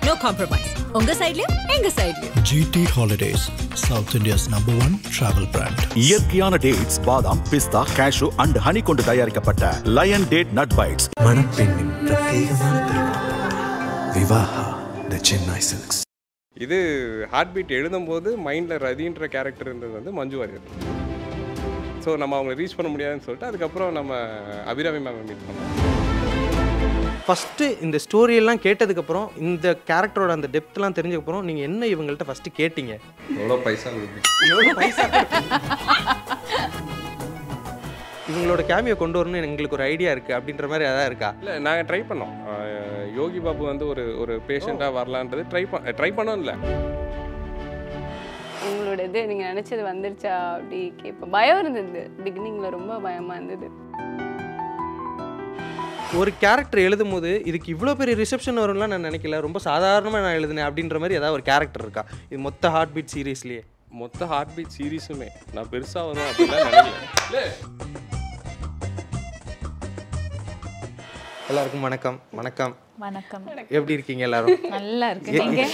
no compromise. உங்க சைடுலயும் எங்க சைடுலயும். GT Holidays, South India's #1 travel brand. இயற்கையான டேட்ஸ், பாதாம், பிஸ்தா, கேஷு அண்ட் ஹனி கொண்டு தயாரிக்கப்பட்ட லயன் டேட் நட் பைட்ஸ். மணப்பெண்ணின் பிரத்யேகமான திருமணம் விவாஹா தி சென்னை சில்க்ஸ். இது ஹார்ட் பீட் எழுதும்போது மைண்டில் ரதின்ற கேரக்டர் இருந்தது வந்து மஞ்சு வாரியர். ஸோ நம்ம அவங்களை ரீச் பண்ண முடியாதுன்னு சொல்லிட்டு அதுக்கப்புறம் நம்ம அபிராமி மேம் மீட் பண்ணோம். ஃபஸ்ட்டு இந்த ஸ்டோரியெல்லாம் கேட்டதுக்கப்புறம் இந்த கேரக்டரோட அந்த டெப்த்லாம் தெரிஞ்சதுக்கப்புறம் நீங்கள் என்ன இவங்கள்ட்ட ஃபஸ்ட்டு கேட்டீங்க? எவ்வளோ பைசா கொடுப்பீங்க? இவங்களோட கேமியோ கொண்டு வரணும்னு எங்களுக்கு ஒரு ஐடியா இருக்குது அப்படின்ற மாதிரி எதாவது இருக்கா? இல்லை, நாங்கள் ட்ரை பண்ணோம். யோகி பாபு வந்து ஒரு பேஷண்ட்டாக வரலான்றது ட்ரை பண்ணோம். இல்லை, உங்களோட இது நீங்கள் நினச்சது வந்துருச்சா அப்படி கேட்போம். பயம் இருந்தது, பிகினிங்கில் ரொம்ப பயமாக இருந்தது. ஒரு கேரக்டர் எழுதும் போது இதுக்கு இவ்வளோ பெரிய ரிசப்ஷன் வரும்லாம் நான் நினைக்கல, ரொம்ப சாதாரணமாக நான் எழுதினேன் அப்படின்ற மாதிரி ஏதாவது ஒரு கேரக்டர் இருக்கா இது மொத்த ஹார்ட் பீட் சீரீஸ்லேயே? மொத்த ஹார்ட் பீட் சீரீஸுமே நான் பெருசாக வரும் அப்படிலாம் நினைக்கல. எல்லாருக்கும் வணக்கம். வணக்கம் வணக்கம். எப்படி இருக்கீங்க எல்லாரும்? நல்லா இருக்கு.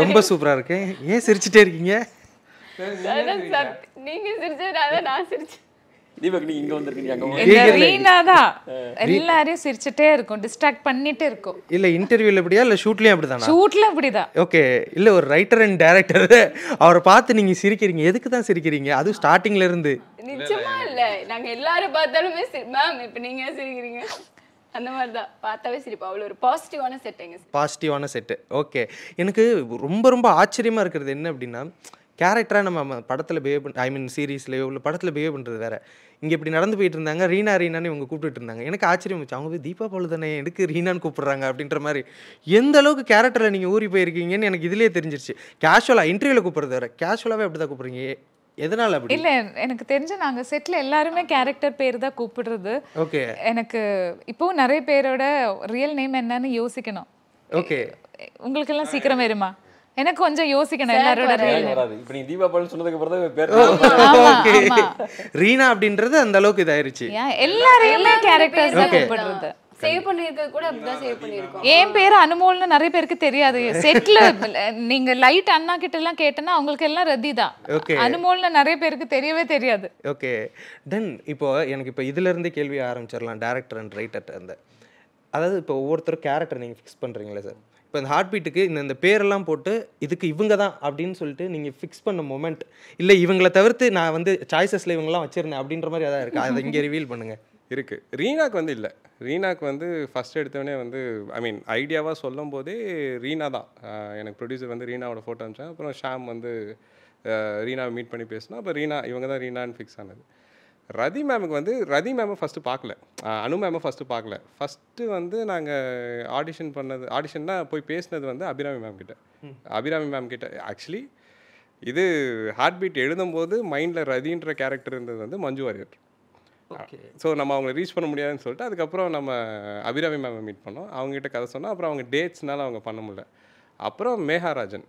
ரொம்ப சூப்பராக இருக்கேன். ஏன் சிரிச்சுட்டே இருக்கீங்க? நீங்கள் சிரிச்சதுனால நான் சிரிச்சேன். தீபக், நீ இங்க வந்திருக்கீங்க. ரீனா தான் எல்லாரையும் சிரிச்சுட்டே இருக்கும், டிஸ்ட்ராக்ட் பண்ணிட்டே இருக்கும். இல்லை, இன்டர்வியூல எப்படியா இல்லை ஷூட்லேயும் அப்படிதானா? ஷூட்ல அப்படிதான். ஓகே, இல்லை ஒரு ரைட்டர் அண்ட் டைரக்டர் அவரை பார்த்து நீங்கள் சிரிக்கிறீங்க, எதுக்கு தான் சிரிக்கிறீங்க? அதுவும் ஸ்டார்டிங்ல இருந்து. நிச்சயமா இல்லை, நாங்கள் எல்லாரும் பார்த்தாலுமே மேம் இப்போ நீங்கள் சிரிக்கிறீங்க அந்த மாதிரி தான் பார்த்தாவே சிரிப்பா. அவ்வளோ ஒரு பாசிட்டிவான செட்டுங்க. பாசிட்டிவான செட்டு. ஓகே, எனக்கு ரொம்ப ரொம்ப ஆச்சரியமாக இருக்கிறது என்ன அப்படின்னா, கேரக்டராக நம்ம படத்தில் பிஹேவ் பண்ண சீரீஸ்லையோ இல்லை படத்தில் பிஹேவ் பண்ணுறது வேறு. இங்கே இப்படி நடந்து போயிட்டு இருந்தாங்க, ரீனான்னு இவங்க கூப்பிட்டுட்டு இருந்தாங்க. எனக்கு ஆச்சரியம் வச்சு, அவங்க போய் தீபா போல தானே எதுக்கு ரீனான்னு கூப்பிட்றாங்க அப்படின்ற மாதிரி. எந்த அளவுக்கு கேரக்டரில் நீங்கள் ஊறி போயிருக்கீங்கன்னு எனக்கு இதுலேயே தெரிஞ்சிருச்சு. கேஷுவலாக இன்டர்வியூவில் கூப்பிட்றது வேறு, கேஷுவலாகவே அப்படி தான் கூப்பிட்றீங்க. எதனால அப்படி? இல்ல, எனக்கு தெரிஞ்ச நாங்க செட்ல எல்லாருமே கேரக்டர் பேர் தான் கூப்பிடுறது. ஓகே, எனக்கு இப்போ நிறைய பேரோட ரியல் நேம் என்னன்னு யோசிக்கணும். ஓகே, உங்களுக்கு எல்லாம் சீக்கிரம் வருமா? எனக்கு கொஞ்சம் யோசிக்கணும் எல்லாரோட ரியல் நேம். இப்போ நீ தீபா பால் சொன்னதுக்கு அப்புறம் தான் பேர். ஆமா, ரீனா அப்படின்றது அந்த அளவுக்கு இதாயிருச்சு. எல்லாரையுமே கேரக்டர்ஸ் தான் கூப்பிடுறது. சேவ் பண்ணியிருக்கிறது கூட அப்படிதான் சேவ் பண்ணியிருக்கோம். என் பேர் அனுமோல்னு நிறைய பேருக்கு தெரியாது. செட்ல நீங்க லைட் அண்ணா கிட்ட எல்லாம் கேட்டனா அவங்களுக்கு எல்லாம் ரதி தான். அனுமோல்னு நிறைய பேருக்கு தெரியவே தெரியாது. ஓகே, தென் இப்போ எனக்கு இப்போ இதுல இருந்து கேள்வி ஆரம்பிச்சிடலாம். டைரக்டர் அண்ட் ரைட்டர் இருந்து, அதாவது இப்போ ஒவ்வொருத்தரும் கேரக்டர் நீங்கள் ஃபிக்ஸ் பண்ணுறீங்களே சார், இப்போ இந்த ஹார்ட் பீட்டுக்கு இந்த பேரெல்லாம் போட்டு இதுக்கு இவங்க தான் அப்படின்னு சொல்லிட்டு நீங்கள் ஃபிக்ஸ் பண்ண மொமெண்ட், இல்லை இவங்களை தவிர்த்து நான் வந்து சாய்ஸஸில் இவங்கெல்லாம் வச்சுருந்தேன் அப்படின்ற மாதிரி எதாவது இருக்கா? அதை இங்கே ரிவீல் பண்ணுங்கள். இருக்குது. ரீனாக்கு வந்து இல்லை, ரீனாக்கு வந்து ஃபஸ்ட் எடுத்தவொடனே வந்து ஐடியாவாக சொல்லும் போதே ரீனா தான். எனக்கு ப்ரொடியூசர் வந்து ரீனாவோட ஃபோட்டோ அனுப்பிச்சேன். அப்புறம் ஷாம் வந்து ரீனாவை மீட் பண்ணி பேசினா, அப்போ இவங்க தான் ரீனான்னு ஃபிக்ஸ் ஆனது. ரதி மேமுக்கு வந்து ரதி மேமை ஃபஸ்ட்டு பார்க்கல, அனு மேமை ஃபஸ்ட்டு பார்க்கல. ஃபஸ்ட்டு வந்து நாங்கள் ஆடிஷன்னா போய் பேசினது வந்து அபிராமி மேம் கிட்ட. ஆக்சுவலி இது ஹார்ட் பீட் எழுதும்போது மைண்டில் ரதின்ற கேரக்டர் இருந்தது வந்து மஞ்சு வாரியர். ஸோ நம்ம அவங்களை ரீச் பண்ண முடியாதுன்னு சொல்லிட்டு அதுக்கப்புறம் நம்ம அபிராமி மேமை மீட் பண்ணோம். அவங்ககிட்ட கதை சொன்னோம். அப்புறம் அவங்க டேட்ஸ்னால அவங்க பண்ண முடியல. அப்புறம் மேகாராஜன்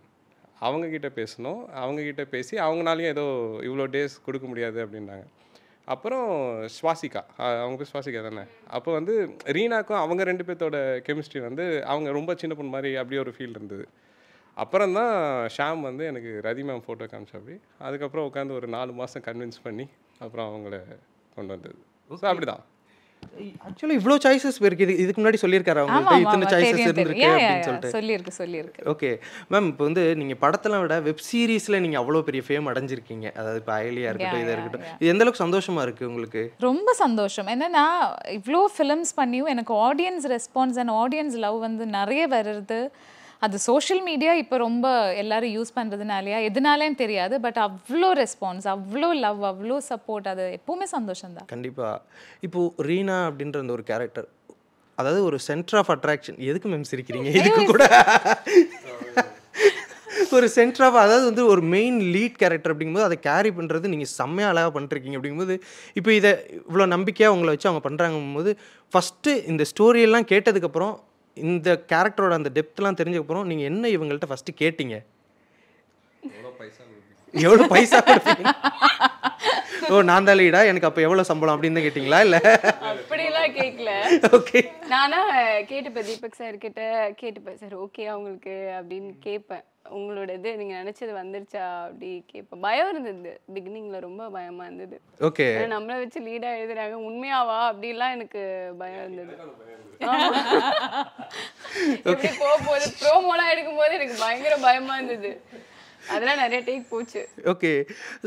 அவங்கக்கிட்ட பேசணும். அவங்கக்கிட்ட பேசி அவங்களாலையும் ஏதோ இவ்வளோ டேஸ் கொடுக்க முடியாது அப்படின்னாங்க. அப்புறம் ஸ்வாசிகா, அவங்க பேர் ஸ்வாசிகா தானே. அப்போ வந்து ரீனாக்கும் அவங்க ரெண்டு பேர்த்தோட கெமிஸ்ட்ரி வந்து அவங்க ரொம்ப சின்ன பொண்ணு மாதிரி அப்படியே ஒரு ஃபீல் இருந்தது. அப்புறம் தான் ஷாம் வந்து எனக்கு ரதி மேம் ஃபோட்டோ காமிச்சா. அப்படி அதுக்கப்புறம் உட்காந்து ஒரு 4 மாதம் கன்வின்ஸ் பண்ணி அப்புறம் அவங்கள கொண்டு வந்தது. ஸோ அப்படிதான். ஆக்சுவலி இவ்வளோ சாய்ஸஸ் இருக்குது. இதுக்கு முன்னாடி சொல்லியிருக்காரு அவங்க இத்தனை சாய்ஸஸ் இருந்திருக்கு அப்படின்னு சொல்லிட்டு. ஓகே மேம், இப்போ வந்து நீங்கள் படத்தெல்லாம் விட வெப் சீரிஸில் நீங்கள் அவ்வளோ பெரிய ஃபேம் அடைஞ்சிருக்கீங்க. அதாவது இப்போ அயலியாக இருக்கட்டும், இதாக இருக்கட்டும், இது எந்த அளவுக்கு சந்தோஷமாக இருக்குது உங்களுக்கு? ரொம்ப சந்தோஷம். என்னன்னா இவ்வளோ ஃபிலிம்ஸ் பண்ணியும் எனக்கு audience response and audience love வந்து நிறைய வருது. அது சோஷியல் மீடியா இப்போ ரொம்ப எல்லாரும் யூஸ் பண்ணுறதுனாலையா எதுனாலேன்னு தெரியாது, பட் அவ்வளோ ரெஸ்பான்ஸ், அவ்வளோ லவ், அவ்வளோ சப்போர்ட், அது எப்போவுமே சந்தோஷம் தான். கண்டிப்பாக. இப்போது ரீனா அப்படின்ற அந்த ஒரு கேரக்டர், அதாவது ஒரு சென்டர் ஆஃப் அட்ராக்ஷன். எதுக்கு மேம் சிரிக்கிறீங்க? இதுக்கு கூட ஒரு சென்டர் ஆஃப், அதாவது வந்து ஒரு மெயின் லீட் கேரக்டர் அப்படிங்கும்போது அதை கேரி பண்ணுறது நீங்கள் செம்மையாக அழகாக பண்ணிருக்கீங்க. அப்படிங்கும்போது இப்போ இதை இவ்வளோ நம்பிக்கையாக உங்களை வச்சு அவங்க பண்ணுறாங்கும்போது ஃபஸ்ட்டு இந்த ஸ்டோரியெல்லாம் கேட்டதுக்கப்புறம் இந்த கேரக்டரோட அந்த டெப்த்லாம் தெரிஞ்சதுக்கப்புறம் நீங்கள் என்ன இவங்கள்ட்ட ஃபஸ்ட்டு கேட்டீங்க? எவ்வளோ பைசா கொடுப்பீங்க? ஓ, நான் தான் லீடா, எனக்கு அப்போ எவ்வளோ சம்பளம் அப்படின்னு தான் கேட்டிங்களா? இல்லை அப்படிலாம் கேட்கல. ஓகே நானா கேட்டுப்பேன் தீபக் சார் கிட்ட கேட்டுப்பேன் சார் ஓகே அவங்களுக்கு அப்படின்னு கேட்பேன் உங்களோட இது நீங்க நினைச்சது வந்துருச்சா அப்படி கேட்பேன். பயம் இருந்தது பிகினிங்ல, ரொம்ப பயமா இருந்தது. ஓகே நம்மள வச்சு லீடா எழுதுறாங்க உண்மையாவா அப்படிலாம் எனக்கு பயம் இருந்தது. எப்படி போகும்போது ப்ரோமோலாம் எடுக்கும்போது எனக்கு பயங்கர பயமா இருந்தது. அதெல்லாம் நிறைய டேக் போச்சு. ஓகே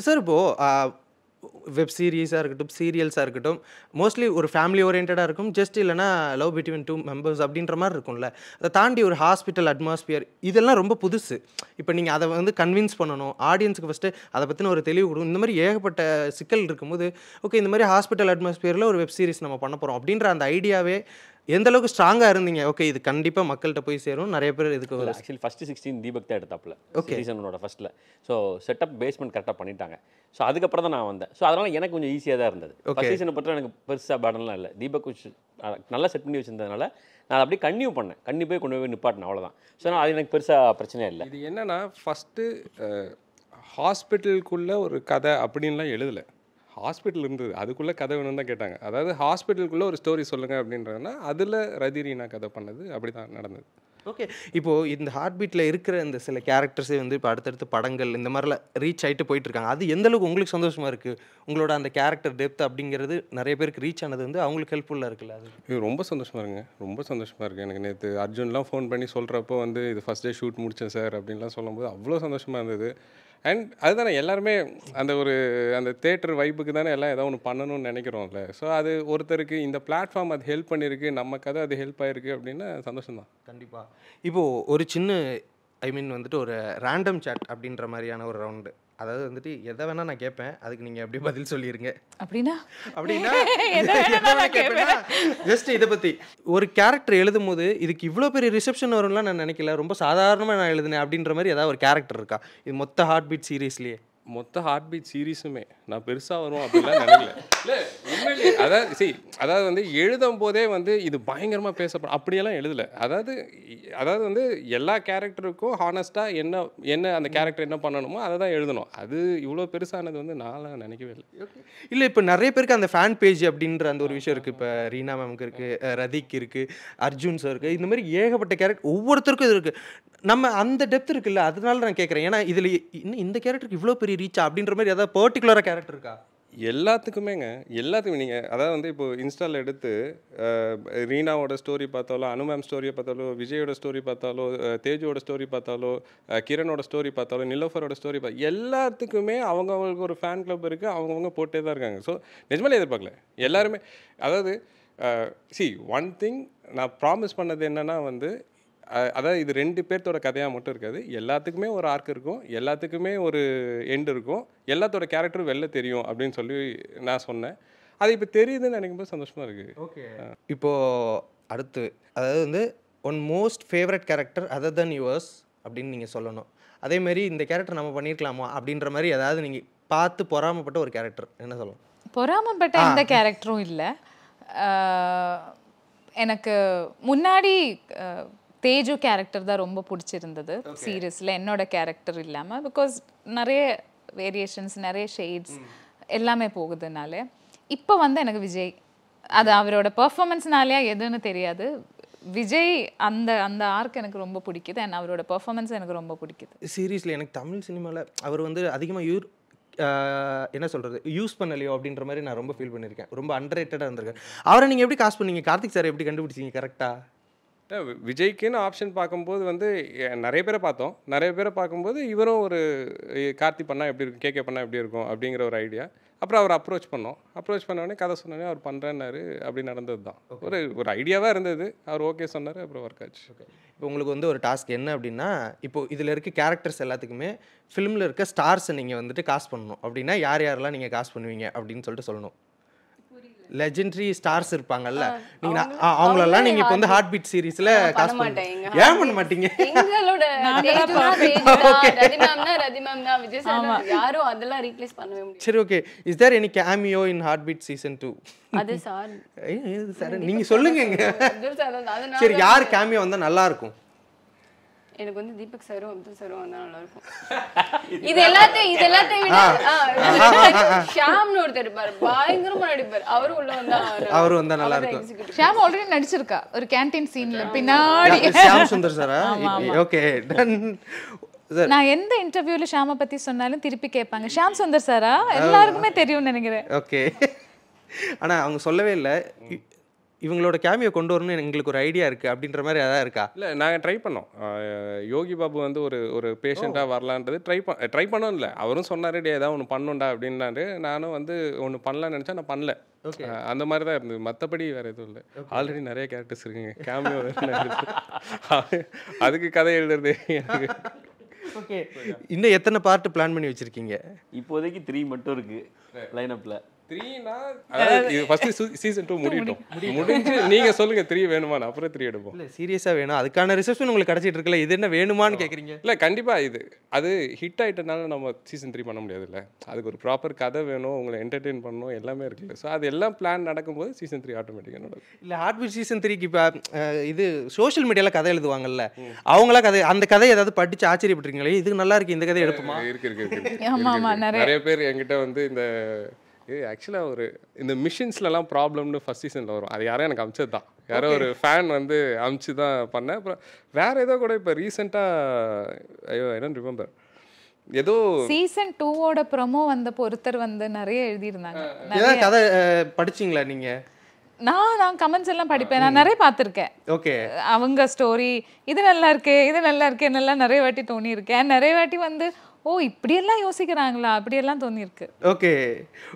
சார், இப்போது வெப் சீரிஸாக இருக்கட்டும், சீரியல்ஸாக இருக்கட்டும், மோஸ்ட்லி ஒரு ஃபேமிலி ஓரியன்டாக இருக்கும், ஜஸ்ட் இல்லைனா லவ் பிட்வீன் 2 மெம்பர்ஸ் அப்படின்ற மாதிரி இருக்கும்ல. அதை தாண்டி ஒரு ஹாஸ்பிட்டல் அட்மாஸ்பியர் இதெல்லாம் ரொம்ப புதுசு. இப்போ நீங்கள் அதை வந்து கன்வின்ஸ் பண்ணணும், ஆடியன்ஸுக்கு ஃபஸ்ட்டு அதை பற்றின ஒரு தெளிவு கொடுக்கும். இந்த மாதிரி ஏகப்பட்ட சிக்கல் இருக்கும்போது ஓகே இந்த மாதிரி ஹாஸ்பிட்டல் அட்மாஸ்பியரில் ஒரு வெப் சீரிஸ் நம்ம பண்ண போகிறோம் அப்படின்ற அந்த ஐடியாவே எந்த அளவுக்கு ஸ்ட்ராங்காக இருந்தீங்க? ஓகே இது கண்டிப்பாக மக்கள்கிட்ட போய் சேரும், நிறைய பேர் இதுக்கு ஒரு ஆக்சுவலி ஃபஸ்ட்டு 16 தீபக் தான் எடுத்தாப்புல. ஓகே சீசனோட ஃபஸ்ட்டில். ஸோ செட்டப் பேஸ்மெண்ட் கரெக்டாக பண்ணிட்டாங்க. ஸோ அதுக்கப்புறம் தான் நான் வந்தேன். ஸோ அதனால் எனக்கு கொஞ்சம் ஈஸியாக தான் இருந்தது. ஃபஸ்ட் சீசனை பற்றி எனக்கு பெருசாக பேடன்லாம் இல்லை. தீபக் நல்லா செட் பண்ணி வச்சிருந்ததுனால நான் அப்படியே கன்டினியூ பண்ணேன். போய் கொண்டு போய் நிப்பாட்டினேன், அவ்வளோதான். ஸோ நான் அது எனக்கு பெருசாக பிரச்சனையே இல்லை. இது என்னன்னா ஃபஸ்ட்டு ஹாஸ்பிட்டலுக்குள்ளே ஒரு கதை அப்படின்லாம் எழுதலை. ஹாஸ்பிட்டல் இருந்தது, அதுக்குள்ளே கதை வேணும்னு தான் கேட்டாங்க. அதாவது ஹாஸ்பிட்டலுக்குள்ளே ஒரு ஸ்டோரி சொல்லுங்கள் அப்படின்றதுனா அதில் ரதிரீனா கதை பண்ணது அப்படி தான் நடந்தது. ஓகே இப்போது இந்த ஹார்ட் பீட்டில் இருக்கிற இந்த சில கேரக்டர்ஸே வந்து இப்போ அடுத்தடுத்து படங்கள் இந்த மாதிரிலாம் ரீச் ஆகிட்டு போயிட்டுருக்காங்க. அது எந்தளவுக்கு உங்களுக்கு சந்தோஷமாக இருக்குது? உங்களோட அந்த கேரக்டர் டெப்த் அப்படிங்கிறது நிறைய பேருக்கு ரீச் ஆனது வந்து அவங்களுக்கு ஹெல்ப்ஃபுல்லாக இருக்குல்ல? அது ரொம்ப சந்தோஷமாக இருக்குங்க, ரொம்ப சந்தோஷமாக இருக்குது. எனக்கு நேற்று அர்ஜுன்லாம் ஃபோன் பண்ணி சொல்கிறப்போ வந்து இது ஃபஸ்ட் டே ஷூட் முடித்தேன் சார் அப்படின்லாம் சொல்லும்போது அவ்வளோ சந்தோஷமாக இருந்தது. அண்ட் அதுதானே எல்லாருமே அந்த தேட்டர் வைப்புக்கு தானே எல்லாம் ஏதோ ஒன்று பண்ணணும்னு நினைக்கிறோம்ல. ஸோ அது ஒருத்தருக்கு இந்த பிளாட்ஃபார்ம் அது ஹெல்ப் பண்ணியிருக்கு, நம்ம கதை அது ஹெல்ப் ஆகிருக்கு அப்படின்னா சந்தோஷம்தான். கண்டிப்பாக. இப்போது ஒரு சின்ன வந்துட்டு ஒரு ரேண்டம் சாட் அப்படின்ற மாதிரியான ஒரு ரவுண்டு, அதாவது வந்துட்டு எதை வேணால் நான் கேட்பேன், அதுக்கு நீங்கள் எப்படி பதில் சொல்லிடுங்க. அப்படின்னா ஜஸ்ட் இதை பற்றி ஒரு கேரக்டர் எழுதும் போது இதுக்கு இவ்வளோ பெரிய ரிசெப்ஷன் வரும்லாம் நான் நினைக்கல, ரொம்ப சாதாரணமாக நான் எழுதுனேன் அப்படின்ற மாதிரி ஏதாவது ஒரு கேரக்டர் இருக்கா இது மொத்த ஹார்ட் பீட் சீரீஸ்லேயே? மொத்த ஹார்ட் பீட் சீரீஸுமே நான் பெருசாக வரும் அப்படிலாம் நினைக்கல. இல்லை உண்மையிலே அதாவது வந்து எழுதும் போதே வந்து இது பயங்கரமாக பேசப்படும் அப்படியெல்லாம் எழுதலை. அதாவது வந்து எல்லா கேரக்டருக்கும் ஹானஸ்ட்டாக என்ன அந்த கேரக்டர் என்ன பண்ணணுமோ அதை தான் எழுதணும். அது இவ்வளோ பெருசானது வந்து நான்லாம் நினைக்கவே இல்லை. இல்லை இப்போ நிறைய பேருக்கு அந்த ஃபேன் பேஜ் அப்படின்ற அந்த ஒரு விஷயம் இருக்குது. இப்போ ரீனா மேமுக்கு இருக்குது, ரதிக்கு இருக்குது, அர்ஜுன் சார் இருக்குது, இந்த மாதிரி ஏகப்பட்ட கேரக்டர் ஒவ்வொருத்தருக்கும் இது இருக்குது. நம்ம அந்த டெப்த் இருக்குல்ல, அதனால நான் கேட்குறேன். ஏன்னா இதில் இன்னும் இந்த கேரக்டருக்கு இவ்வளோ பெரிய ரீச்சா அப்படின்ற மாதிரி ஏதாவது பர்டிகுலராக கேரக்டர் இருக்கா? எல்லாத்துக்குமே நீங்கள் அதாவது வந்து இப்போ இன்ஸ்டாவில் எடுத்து ரீனாவோட ஸ்டோரி பார்த்தாலோ, அனுமேம் ஸ்டோரியை பார்த்தாலோ, விஜயோட ஸ்டோரி பார்த்தாலோ, தேஜோட ஸ்டோரி பார்த்தாலோ, கிரணோட ஸ்டோரி பார்த்தாலோ, நிலோஃபரோட ஸ்டோரி எல்லாத்துக்குமே அவங்களுக்கு ஒரு ஃபேன் கிளப் இருக்குது, அவங்கவுங்க போட்டே தான் இருக்காங்க. ஸோ நிஜமாலே எதிர்பார்க்கல எல்லாருமே. அதாவது ஒன் திங் நான் ப்ராமிஸ் பண்ணது என்னன்னா வந்து அதாவது இது 2 பேர்த்தோட கதையாக மட்டும் இருக்காது, எல்லாத்துக்குமே ஒரு ஆர்க் இருக்கும், எல்லாத்துக்குமே ஒரு எண்ட் இருக்கும், எல்லாத்தோட கேரக்டரும் வெளில தெரியும் அப்படின்னு சொல்லி நான் சொன்னேன். அது இப்போ தெரியுதுன்னு நினைக்கும்போது சந்தோஷமாக இருக்குது. ஓகே இப்போது அடுத்து அதாவது வந்து one most favourite character other than yours அப்படின்னு நீங்கள் சொல்லணும். அதேமாரி இந்த கேரக்டர் நம்ம பண்ணியிருக்கலாமா அப்படின்ற மாதிரி ஏதாவது நீங்கள் பார்த்து பொறாமப்பட்ட ஒரு கேரக்டர் என்ன சொல்லணும்? பொறாமப்பட்ட எந்த கேரக்டரும் இல்லை. எனக்கு முன்னாடி தேஜு கேரக்டர் தான் ரொம்ப பிடிச்சிருந்தது சீரியஸில், என்னோட கேரக்டர் இல்லாமல். பிகாஸ் நிறைய வேரியேஷன்ஸ், நிறைய ஷேட்ஸ் எல்லாமே போகுதுனால. இப்போ வந்து எனக்கு விஜய், அது அவரோட பெர்ஃபார்மன்ஸ்னாலேயா எதுன்னு தெரியாது, விஜய் அந்த அந்த ஆர்க் எனக்கு ரொம்ப பிடிக்குது. அண்ட் அவரோட பெர்ஃபார்மன்ஸ் எனக்கு ரொம்ப பிடிக்குது. சீரியஸில் எனக்கு தமிழ் சினிமாவில் அவர் வந்து அதிகமாக என்ன சொல்கிறது யூஸ் பண்ணலையோ அப்படின்ற மாதிரி நான் ரொம்ப ஃபீல் பண்ணியிருக்கேன். ரொம்ப அண்டர் ரேட்டடாக இருந்திருக்கேன். அவரை நீங்கள் எப்படி காஸ்ட் பண்ணீங்க? கார்த்திக் சார் எப்படி கண்டுபிடிச்சிங்க கரெக்டாக? விஜய்க்குன்னு ஆப்ஷன் பார்க்கும்போது வந்து நிறைய பேரை பார்த்தோம். நிறைய பேரை பார்க்கும்போது இவரும் ஒரு கார்த்தி பண்ணால் எப்படி இருக்கும், கேகே பண்ணால் எப்படி இருக்கும் அப்படிங்கிற ஒரு ஐடியா. அப்புறம் அவர் அப்ரோச் பண்ணோடனே கதை சொன்னோடனே அவர் பண்ணுறேன்னாரு. அப்படி நடந்தது தான். ஒரு ஐடியாவாக இருந்தது, அவர் ஓகே சொன்னார், அப்புறம் ஒர்க் ஆச்சு. இப்போ உங்களுக்கு வந்து ஒரு டாஸ்க் என்ன அப்படின்னா, இப்போது இதில் இருக்க கேரக்டர்ஸ் எல்லாத்துக்குமே ஃபிலிமில் இருக்க ஸ்டார்ஸை நீங்கள் வந்துட்டு காஸ்ட் பண்ணணும். அப்படின்னா யாரெல்லாம் நீங்கள் காஸ்ட் பண்ணுவீங்க அப்படின்னு சொல்லிட்டு சொல்லணும். லெஜெண்டரி ஸ்டார்ஸ் இருப்பாங்கல்ல, நீங்க அவங்களெல்லாம் நீங்க இப்போ வந்து ஹார்ட் பீட் சீரிஸ்ல காஸ்ட் பண்ணுவீங்க. ஏன் பண்ண மாட்டீங்க? எங்களோட ரதி மேம் தான், விஜய் சார் யாரும் அதெல்லாம் ரீப்ளேஸ் பண்ணவே முடியாது. சரி okay, is there any cameo in heart beat season 2? அது சார் சார் நீங்க சொல்லுங்க. சரி யார் கேமியோ வந்தா நல்லா இருக்கும்? எனக்கு வந்து தீபக் சாரும் அப்துல் சாரும் வந்தா நல்லா இருக்கும். இது எல்லாத்தையும் விட ஷாம்னு ஒருத்தர் இருப்பாரு, பயங்கரமா நடிப்பார். அவரு வந்தா நல்லா இருக்கும். ஷாம் ஆல்ரெடி நடிச்சிருக்கா ஒரு கேண்டீன் சீன்ல பின்னாடி. ஷாம் சுந்தர் சாரா? Okay done. நான் எந்த இன்டர்வியூல ஷாம பத்தி சொன்னாலும் திருப்பி கேட்பாங்க ஷாம் சுந்தர் சாரா, எல்லாருக்குமே தெரியும்னு நினைக்கிறேன். ஓகே. ஆனா அவங்க சொல்லவே இல்லை இவங்களோட கேமியோ கொண்டு வரணும்னு எங்களுக்கு ஒரு ஐடியா இருக்குது அப்படின்ற மாதிரி எதாவது இருக்கா? இல்லை, நாங்கள் ட்ரை பண்ணோம். யோகி பாபு வந்து ஒரு பேஷண்ட்டாக வரலான்றது ட்ரை பண்ணோம். இல்லை, அவரும் சொன்னார் டே ஏதாவது ஒன்று பண்ணணும்டா அப்படின்னாரு. நானும் வந்து ஒன்று பண்ணலான்னு நினச்சா நான் பண்ணல. அந்த மாதிரி தான் இருந்தது, மற்றபடி வேறு எதுவும் இல்லை. ஆல்ரெடி நிறைய கேரக்டர்ஸ் இருக்குங்க, கேமியோ அதுக்கு கதை எழுதுறது எனக்கு. ஓகே, இன்னும் எத்தனை பார்ட் பிளான் பண்ணி வச்சுருக்கீங்க? இப்போதைக்கு 3 மட்டும் இருக்குது லைனப்பில். 3னா அதாவது ஃபர்ஸ்ட் சீசன் 2 முடிஞ்சு நீங்க சொல்லுங்க 3 வேணுமா, அப்புறம் 3 எடுப்போம். இல்லை சீரியஸாக வேணும், அதுக்கான ரிசப்ஷன் உங்களுக்கு கிடச்சிட்டு இருக்குல்ல, இது என்ன வேணுமான்னு கேட்குறீங்க? இல்லை கண்டிப்பாக அது ஹிட் ஆகிட்டனால நம்ம சீசன் 3 பண்ண முடியாதுல்ல. அதுக்கு ஒரு ப்ராப்பர் கதை வேணும், உங்களை என்டர்டெயின் பண்ணணும், எல்லாமே இருக்குல்ல. ஸோ அது எல்லாம் பிளான் நடக்கும்போது சீசன் 3 ஆட்டோமேட்டிக்காக நடக்கும். இல்லை ஹார்ட்பீட் சீசன் 3க்கு இப்போ இது சோஷியல் மீடியாவில் கதை எழுதுவாங்கல்ல, அவங்களா கதை அந்த கதை ஏதாவது படித்து ஆச்சரியப்பட்டிருக்கீங்களே இதுக்கு நல்லா இருக்கு இந்த கதை எடுப்புமா? இருக்கு நிறைய பேர் என்கிட்ட வந்து இந்த ஆக்சுவலாக இந்த மிஷின்ஸ்லாம் ப்ராப்ளம்னு ஃபர்ஸ்ட் சீசனில் வரும். அது யாரும் எனக்கு அமிச்சது தான், யாரோ ஒரு ஃபேன் வந்து அமிச்சு தான் பண்ணேன். அப்புறம் வேறு ஏதோ கூட இப்போ ரீசெண்டாக ஐ டோன்ட் ரிமெம்பர் ஏதோ சீசன் 2ஓட ப்ரோமோ வந்த ஒருத்தர் வந்து நிறைய எழுதியிருந்தாங்க. கதை படிச்சிங்களா நீங்கள்? நான் கமெண்ட்ஸ் எல்லாம் படிப்பேன், நான் நிறைய பார்த்துருக்கேன். ஓகே, அவங்க ஸ்டோரி இது நல்லா இருக்கே நல்லா நிறைய வாட்டி தோணி இருக்கேன். நிறைய வாட்டி வந்து ஓ இப்படியெல்லாம் யோசிக்கிறாங்களா அப்படியெல்லாம் தோணியிருக்கு. Okay,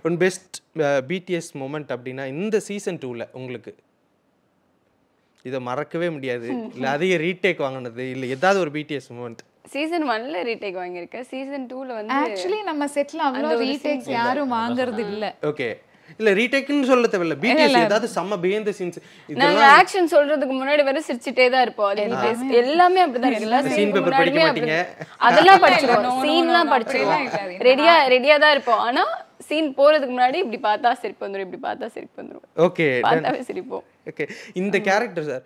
one best BTS moment அப்படின்னா இந்த சீசன் 2ல உங்களுக்கு இதை மறக்கவே முடியாது, இல்லை அதிக ரீடேக் வாங்கினது, இல்லை ஏதாவது ஒரு பிடிஎஸ் மூமெண்ட்? சீசன் 1ல ரீடேக் வாங்கியிருக்கேன். சீசன் 2ல வந்து ஆக்சுவலி நம்ம செட்ல அவ்வளோ ரீடேக்ஸ் யாரும் வாங்குறது இல்லை. ஓகே, இல்ல ரீடேக்னு சொல்ல தேவையில்ல, பிடிஎஸ் ஏதாவது செம்ம பிஹைண்ட் தி சீன்ஸ். நாங்க ஆக்ஷன் சொல்றதுக்கு முன்னாடி வர சிரிச்சிட்டே தான் இருப்போம். எல்லாமே அப்படிதான் இருக்கு. சீன் பேப்பர் படிக்க மாட்டீங்க? அதெல்லாம் படிச்சிருவோம், சீன்லாம் படிச்சிருவோம், ரெடியா தான் இருப்போம். ஆனா சீன் போறதுக்கு முன்னாடி இப்படி பார்த்தா சிரிப்பு வந்துரும், இப்படி பார்த்தா சிரிப்பு வந்துரும். ஓகே, பார்த்தாவே சிரிப்போம். ஓகே, இந்த கேரக்டர் சார்,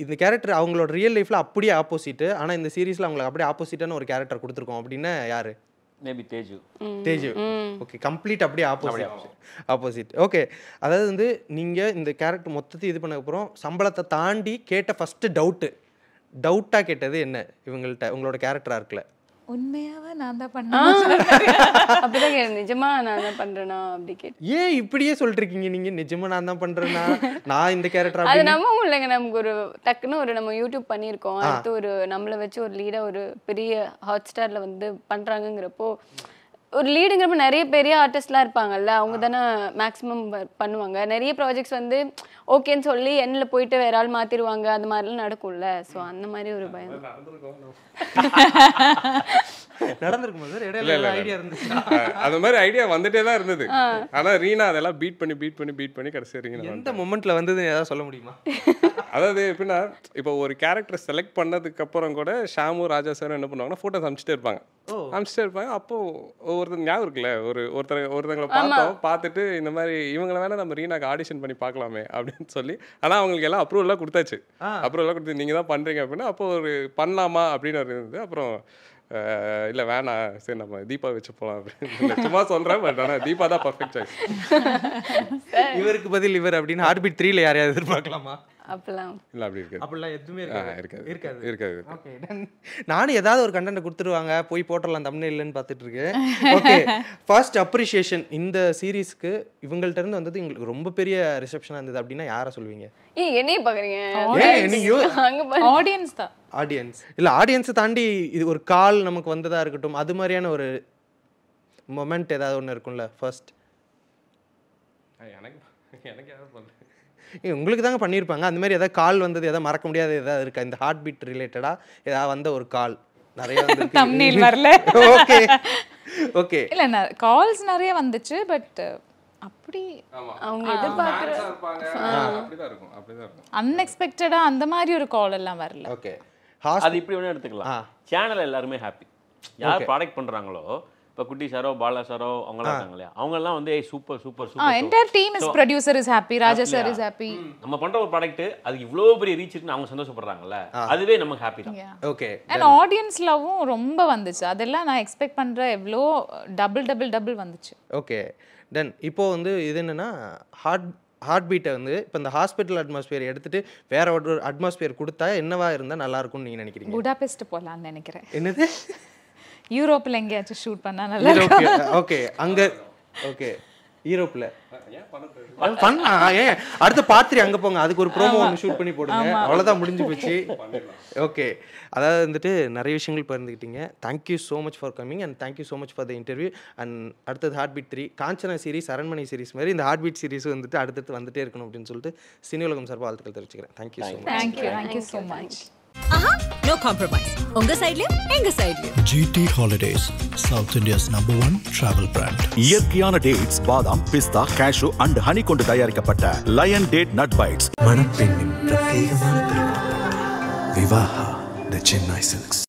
இந்த கேரக்டர் அவங்களோட ரியல் லைஃப்ல அப்படியே ஆப்போசிட், ஆனா இந்த சீரீஸ்ல அவங்களுக்கு அப்படியே ஆப்போசிட்டான ஒரு கேரக்டர் கொடுத்துருக்கோம் அப்படின்னா யாரு? மேபி தேஜு. ஓகே, கம்ப்ளீட் அப்படியே ஆப்போசிட். ஓகே, அதாவது வந்து நீங்கள் இந்த கேரக்டர் மொத்தத்தை இது பண்ண அப்புறம் சம்பளத்தை தாண்டி கேட்ட ஃபர்ஸ்ட் டவுட்டாக கேட்டது என்ன இவங்கள்ட்ட, உங்களோட கேரக்டராக இருக்குல்ல? உண்மையாவே நான் தான் அப்படிதான் நிஜமா நான் தான் பண்றேனா அப்படி கேட்டு. ஏன் இப்படியே சொல்லிருக்கீங்க நீங்க? நிஜமா நான் தான் பண்றேன்னா நான் இந்த கேரக்டர் அது நம்ம இல்லைங்க, நமக்கு ஒரு டக்குன்னு நம்ம யூடியூப் பண்ணியிருக்கோம், அடுத்து நம்மளை வச்சு ஒரு லீடா ஒரு பெரிய ஹாட் ஸ்டார்ல வந்து பண்றாங்கிறப்போ ஒரு லீடுங்கிறப்ப நிறைய பெரிய ஆர்டிஸ்ட்லாம் இருப்பாங்கல்ல, அவங்க தானே மேக்ஸிமம் பண்ணுவாங்க. நிறைய ப்ராஜெக்ட்ஸ் வந்து ஓகேன்னு சொல்லி எண்ணில் போயிட்டு வேற ஆள் மாற்றிடுவாங்க, அந்த மாதிரிலாம் நடக்கும்ல. ஸோ அந்த மாதிரி ஒரு பயம் நடந்திருக்குமா சார்? இடையில ஐடியா இருந்துச்சு, அந்த மாதிரி ஐடியா வந்துட்டே தான் இருந்தது. ஆனால் ரீனா அதெல்லாம் பீட் பண்ணி கடைசி ரீனா எந்த மொமெண்ட்ல வந்ததுன்னு ஏதாவது சொல்ல முடியுமா? அதாவது எப்படின்னா, இப்போ ஒரு கேரக்டர் செலக்ட் பண்ணதுக்கு அப்புறம் கூட ஷாமு ராஜா சார் என்ன பண்ணுவாங்கன்னா ஃபோட்டோஸ் அனுப்பிச்சிட்டே இருப்பாங்க. அப்போ ஒருத்தர் ஞாபகம் இருக்குல்ல, ஒருத்தங்களை பார்த்துட்டு இந்த மாதிரி இவங்களை வேணா நம்ம ரீனாக்கு ஆடிஷன் பண்ணி பார்க்கலாமே அப்படின்னு சொல்லி, ஆனால் அவங்களுக்கு எல்லாம் அப்ரூவல்லாம் கொடுத்தாச்சு. அப்ரூவல்லாம் கொடுத்து நீங்கள் தான் பண்ணுறீங்க அப்படின்னா அப்போ ஒரு பண்ணலாமா அப்படின்னு இருந்தது. அப்புறம் இல்லை வேணாம், சரி நம்ம தீபா வச்சு போகலாம் அப்படின்னு சும்மா சொல்கிறேன். பட் ஆனால் தீபா தான் பர்ஃபெக்ட் சாய்ஸ். இவருக்கு பதில் இவர் அப்படின்னு ஹார்ட்பீட் 3ல யாரையாவது எதிர்பார்க்கலாமா? அப்பெல்லாம் இல்லை, அப்படி இருக்காது. அப்படிலாம் எதுவுமே இருக்காது. ஓகே, நானும் ஏதாவது ஒரு கண்டென்ட் கொடுத்துருவாங்க போய் போட்டுடலாம் தம்ப்நெயில்னு பார்த்துட்டு இருக்கேன். ஓகே, ஃபர்ஸ்ட் அப்ரிஷியேஷன் இந்த சீரீஸ்க்கு இவங்கள்ட்ட இருந்து வந்தது எங்களுக்கு ரொம்ப பெரிய ரிசப்ஷனாக இருந்தது அப்படின்னா யாரை சொல்லுவீங்க? என்னைய பார்க்குறீங்க? ஆடியன்ஸ் தான். ஆடியன்ஸ் இல்லை, ஆடியன்ஸை தாண்டி இது ஒரு கால் நமக்கு வந்ததா இருக்கட்டும், அது மாதிரியான ஒரு மொமெண்ட் ஏதாவது ஒன்று இருக்கும்ல ஃபர்ஸ்ட்? எனக்கு யாரும் பண்ணல, உங்களுக்கு தாங்க பண்ணியிருப்பாங்க. அந்த மாதிரி ஏதாவது கால் வந்தது, ஏதாவது மறக்க முடியாத ஏதாவது இருக்கா இந்த ஹார்ட் பீட் ரிலேட்டடாக ஏதாவது வந்த ஒரு கால்? நிறைய தம்ப்நெயில் வரல. ஓகே ஓகே, இல்லை கால்ஸ் நிறைய வந்துச்சு, பட் அப்படி அவங்க எதிர்பார்க்குற அன்எக்ஸ்பெக்டடா அந்த மாதிரி ஒரு கால் எல்லாம் வரல. ஓகே, அது இப்படி ஒன்று எடுத்துக்கலாம். சேனல் எல்லாருமே ஹாப்பி. யார் ப்ராடக்ட் பண்ணுறாங்களோ இப்போ குட்டி சாரோ பாலா சாரோ அவங்களாம் இருக்காங்க இல்லையா, அவங்கெல்லாம் வந்து super super super entire team is producer is happy, Raja sir is happy. நம்ம பண்ற ஒரு ப்ராடக்ட் அதுக்கு இவ்ளோ பெரிய ரீச் இருக்குன்னு அவங்க சந்தோஷப்படுறாங்கல்ல, அதுவே நமக்கு ஹாப்பி தான். ஓகே. அண்ட் ஆடியன்ஸ் லவ்வும் ரொம்ப வந்துச்சு. அதெல்லாம் நான் எக்ஸ்பெக்ட் பண்ற எவ்வளோ டபுள் வந்துச்சு. ஓகே தென் இப்போ வந்து இது என்னன்னா ஹார்ட் பீட்டை வந்து இப்போ இந்த ஹாஸ்பிட்டல் அட்மாஸ்பியர் எடுத்துட்டு வேற ஒரு அட்மாஸ்பியர் கொடுத்தா என்னவா இருந்தால் நல்லா இருக்கும்னு நீங்கள் நினைக்கிறீங்க? புடாபெஸ்ட் போகலான்னு நினைக்கிறேன். என்னது? யூரோப்பில் எங்கேயாச்சும் ஷூட் பண்ணால் நல்லா இருக்கும். ஓகே அங்கே ஓகே யூரோப்பில் பண்ணலாம். ஏன் அடுத்த பார்த்து அங்கே போங்க, அதுக்கு ஒரு ப்ரோமோ ஒன்று ஷூட் பண்ணி போடுங்க, அவ்வளோதான் முடிஞ்சு போச்சு. ஓகே அதாவது வந்துட்டு நிறைய விஷயங்கள் பகிர்ந்துக்கிட்டீங்க. Thank you so much for coming and thank you so much for the interview. And அடுத்தது ஹார்ட் பீட் 3 காஞ்சனா சீரிஸ், அரண்மனை சீரிஸ் மாதிரி இந்த ஹார்ட் பீட் சீரிஸ் வந்துட்டு அடுத்தடுத்து வந்துட்டே இருக்கணும் அப்படின்னு சொல்லிட்டு சினி உலகம் சார்பாக வாழ்த்துக்கள் தெரிவிச்சுக்கிறேன். Thank you so much. Thank you so much. No compromise. உங்க சைடுலயும் எங்க சைடுலயும். GT Holidays, South India's #1 travel brand. இயற்கையான டேட்ஸ், பாதாம், பிஸ்தா, கேஷு அண்ட் ஹனி கொண்டு தயாரிக்கப்பட்ட லயன் டேட் நட் பைட்ஸ். மணப்பெண்ணின் பிரத்யேகமான திருமணம் விவாஹா தி சென்னை சில்க்ஸ்.